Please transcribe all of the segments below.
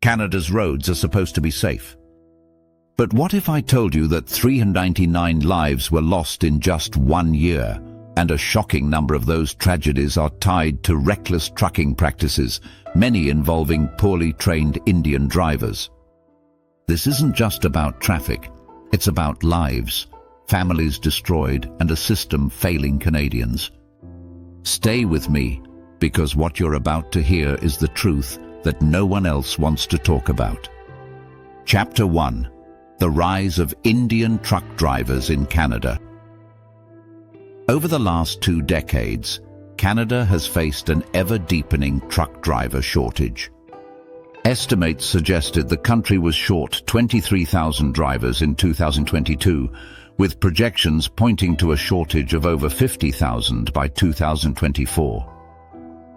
Canada's roads are supposed to be safe. But what if I told you that 399 lives were lost in just 1 year, and a shocking number of those tragedies are tied to reckless trucking practices, many involving poorly trained Indian drivers? This isn't just about traffic, it's about lives, families destroyed, and a system failing Canadians. Stay with me, because what you're about to hear is the truth that no one else wants to talk about. Chapter 1: The Rise of Indian Truck Drivers in Canada. Over the last 2 decades, Canada has faced an ever-deepening truck driver shortage. Estimates suggested the country was short 23,000 drivers in 2022, with projections pointing to a shortage of over 50,000 by 2024.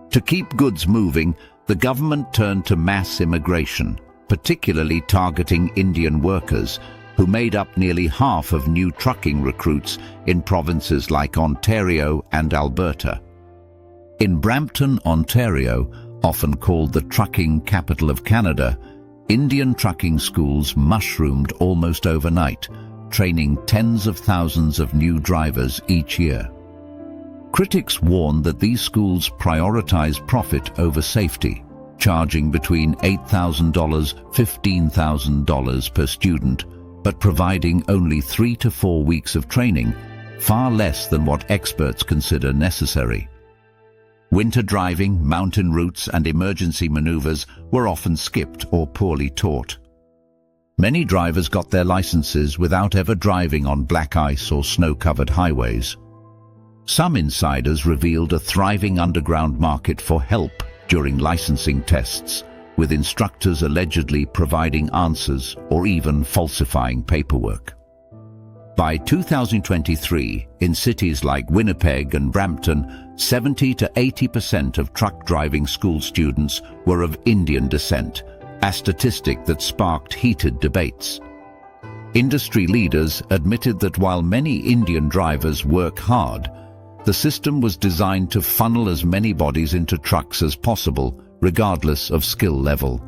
To keep goods moving, the government turned to mass immigration, particularly targeting Indian workers, who made up nearly half of new trucking recruits in provinces like Ontario and Alberta. In Brampton, Ontario, often called the trucking capital of Canada, Indian trucking schools mushroomed almost overnight, training tens of thousands of new drivers each year. Critics warn that these schools prioritize profit over safety, charging between $8,000 and $15,000 per student, but providing only 3 to 4 weeks of training, far less than what experts consider necessary. Winter driving, mountain routes, and emergency maneuvers were often skipped or poorly taught. Many drivers got their licenses without ever driving on black ice or snow-covered highways. Some insiders revealed a thriving underground market for help during licensing tests, with instructors allegedly providing answers or even falsifying paperwork. By 2023, in cities like Winnipeg and Brampton, 70 to 80% of truck driving school students were of Indian descent, a statistic that sparked heated debates. Industry leaders admitted that while many Indian drivers work hard, the system was designed to funnel as many bodies into trucks as possible, regardless of skill level.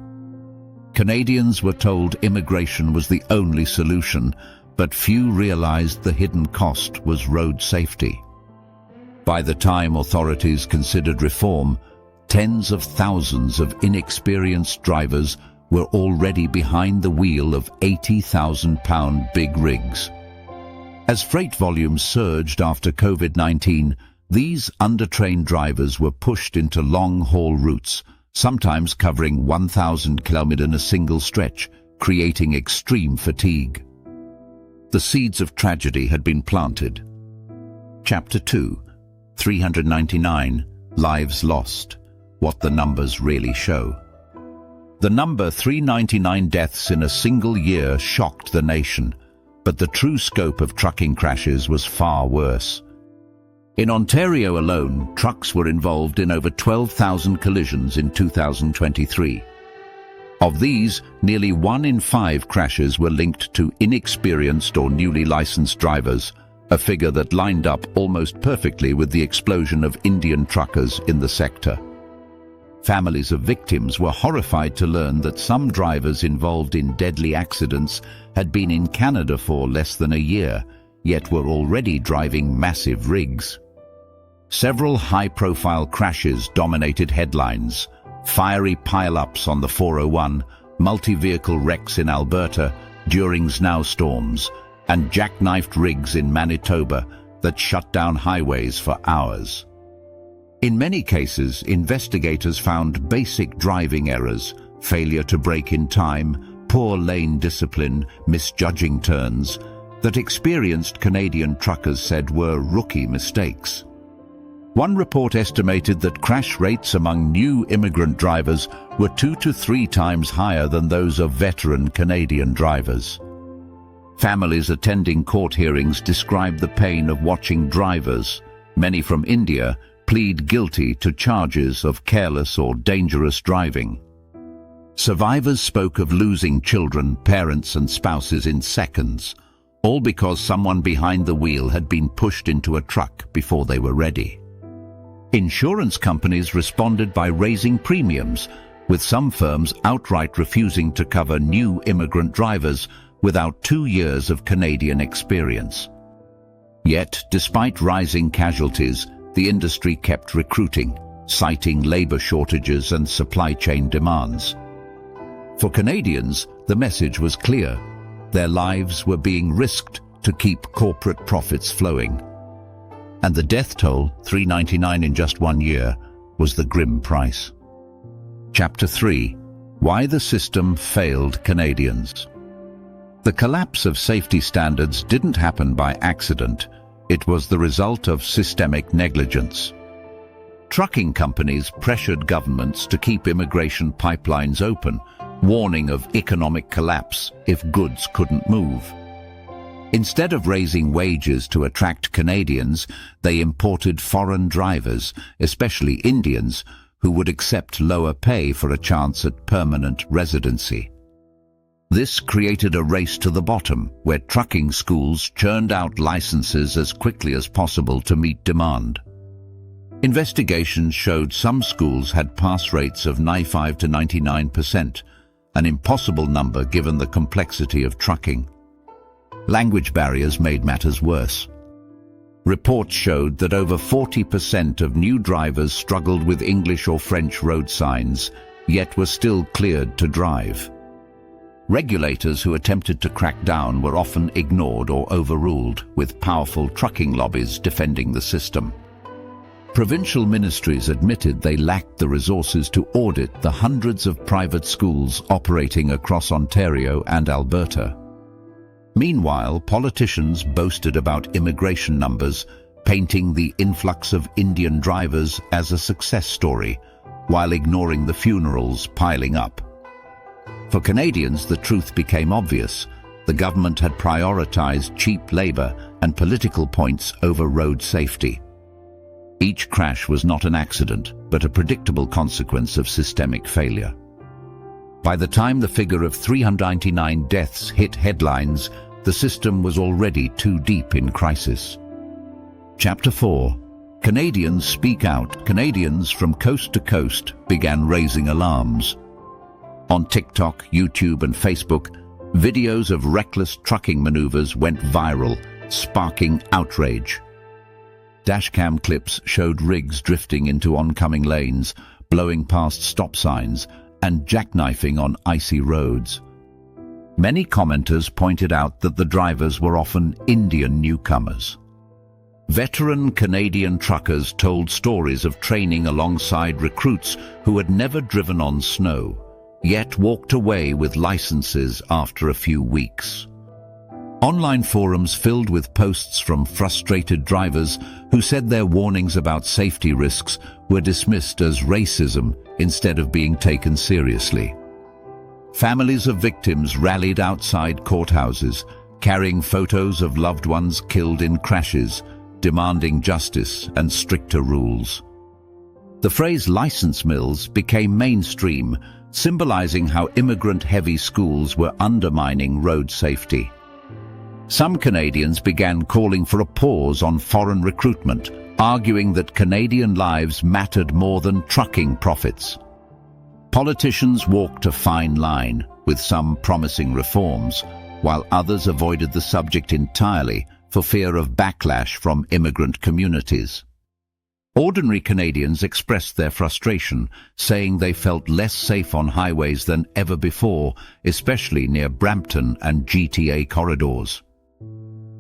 Canadians were told immigration was the only solution, but few realized the hidden cost was road safety. By the time authorities considered reform, tens of thousands of inexperienced drivers were already behind the wheel of 80,000-pound big rigs. As freight volumes surged after COVID-19, these undertrained drivers were pushed into long-haul routes, sometimes covering 1,000 kilometers in a single stretch, creating extreme fatigue. The seeds of tragedy had been planted. Chapter 2: 399 Lives Lost. What the numbers really show. The number 399 deaths in a single year shocked the nation, but the true scope of trucking crashes was far worse. In Ontario alone, trucks were involved in over 12,000 collisions in 2023. Of these, nearly 1 in 5 crashes were linked to inexperienced or newly licensed drivers, a figure that lined up almost perfectly with the explosion of Indian truckers in the sector. Families of victims were horrified to learn that some drivers involved in deadly accidents had been in Canada for less than a year, yet were already driving massive rigs. Several high-profile crashes dominated headlines: fiery pile-ups on the 401, multi-vehicle wrecks in Alberta during snowstorms, and jackknifed rigs in Manitoba that shut down highways for hours. In many cases, investigators found basic driving errors, failure to brake in time, poor lane discipline, misjudging turns, that experienced Canadian truckers said were rookie mistakes. One report estimated that crash rates among new immigrant drivers were 2 to 3 times higher than those of veteran Canadian drivers. Families attending court hearings described the pain of watching drivers, many from India, plead guilty to charges of careless or dangerous driving. Survivors spoke of losing children, parents and spouses in seconds, all because someone behind the wheel had been pushed into a truck before they were ready. Insurance companies responded by raising premiums, with some firms outright refusing to cover new immigrant drivers without 2 years of Canadian experience. Yet, despite rising casualties, the industry kept recruiting, citing labor shortages and supply chain demands. For Canadians, the message was clear. Their lives were being risked to keep corporate profits flowing. And the death toll, 399 in just 1 year, was the grim price. Chapter 3. Why the system failed Canadians. The collapse of safety standards didn't happen by accident. It was the result of systemic negligence. Trucking companies pressured governments to keep immigration pipelines open, warning of economic collapse if goods couldn't move. Instead of raising wages to attract Canadians, they imported foreign drivers, especially Indians, who would accept lower pay for a chance at permanent residency. This created a race to the bottom, where trucking schools churned out licenses as quickly as possible to meet demand. Investigations showed some schools had pass rates of 95 to 99%, an impossible number given the complexity of trucking. Language barriers made matters worse. Reports showed that over 40% of new drivers struggled with English or French road signs, yet were still cleared to drive. Regulators who attempted to crack down were often ignored or overruled, with powerful trucking lobbies defending the system. Provincial ministries admitted they lacked the resources to audit the hundreds of private schools operating across Ontario and Alberta. Meanwhile, politicians boasted about immigration numbers, painting the influx of Indian drivers as a success story, while ignoring the funerals piling up. For Canadians, the truth became obvious. The government had prioritized cheap labor and political points over road safety. Each crash was not an accident, but a predictable consequence of systemic failure. By the time the figure of 399 deaths hit headlines, the system was already too deep in crisis. Chapter 4. Canadians speak out. Canadians from coast to coast began raising alarms. On TikTok, YouTube and Facebook, videos of reckless trucking maneuvers went viral, sparking outrage. Dashcam clips showed rigs drifting into oncoming lanes, blowing past stop signs, and jackknifing on icy roads. Many commenters pointed out that the drivers were often Indian newcomers. Veteran Canadian truckers told stories of training alongside recruits who had never driven on snow, yet walked away with licenses after a few weeks. Online forums filled with posts from frustrated drivers who said their warnings about safety risks were dismissed as racism instead of being taken seriously. Families of victims rallied outside courthouses, carrying photos of loved ones killed in crashes, demanding justice and stricter rules. The phrase license mills became mainstream, symbolizing how immigrant-heavy schools were undermining road safety. Some Canadians began calling for a pause on foreign recruitment, arguing that Canadian lives mattered more than trucking profits. Politicians walked a fine line, with some promising reforms, while others avoided the subject entirely for fear of backlash from immigrant communities. Ordinary Canadians expressed their frustration, saying they felt less safe on highways than ever before, especially near Brampton and GTA corridors.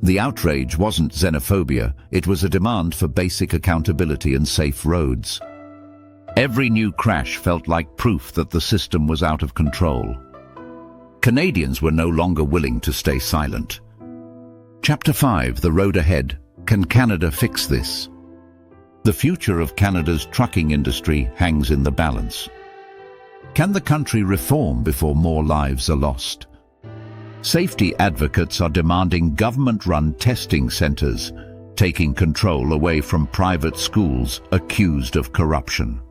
The outrage wasn't xenophobia, it was a demand for basic accountability and safe roads. Every new crash felt like proof that the system was out of control. Canadians were no longer willing to stay silent. Chapter 5. The Road Ahead. Can Canada fix this? The future of Canada's trucking industry hangs in the balance. Can the country reform before more lives are lost? Safety advocates are demanding government-run testing centres, taking control away from private schools accused of corruption.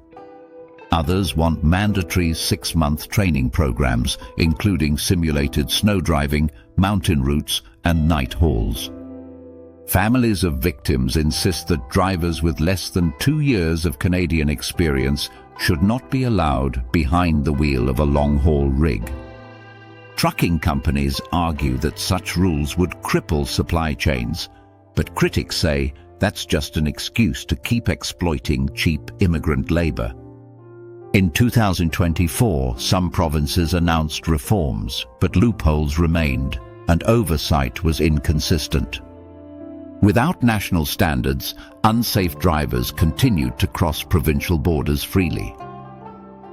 Others want mandatory 6-month training programs, including simulated snow driving, mountain routes, and night hauls. Families of victims insist that drivers with less than 2 years of Canadian experience should not be allowed behind the wheel of a long-haul rig. Trucking companies argue that such rules would cripple supply chains, but critics say that's just an excuse to keep exploiting cheap immigrant labor. In 2024, some provinces announced reforms, but loopholes remained, and oversight was inconsistent. Without national standards, unsafe drivers continued to cross provincial borders freely.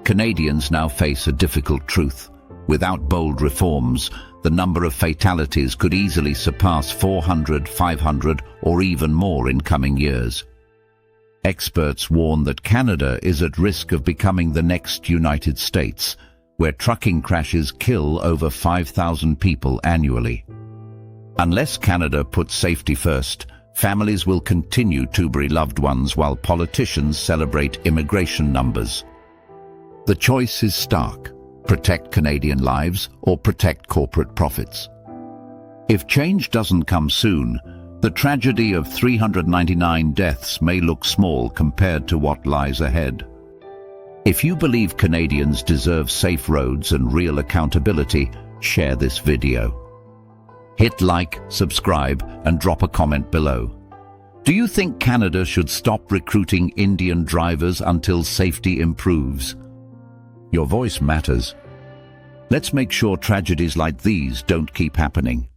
Canadians now face a difficult truth. Without bold reforms, the number of fatalities could easily surpass 400, 500, or even more in coming years. Experts warn that Canada is at risk of becoming the next United States, where trucking crashes kill over 5,000 people annually. Unless Canada puts safety first, families will continue to bury loved ones while politicians celebrate immigration numbers. The choice is stark: protect Canadian lives or protect corporate profits. If change doesn't come soon, the tragedy of 399 deaths may look small compared to what lies ahead. If you believe Canadians deserve safe roads and real accountability, share this video. Hit like, subscribe, and drop a comment below. Do you think Canada should stop recruiting Indian drivers until safety improves? Your voice matters. Let's make sure tragedies like these don't keep happening.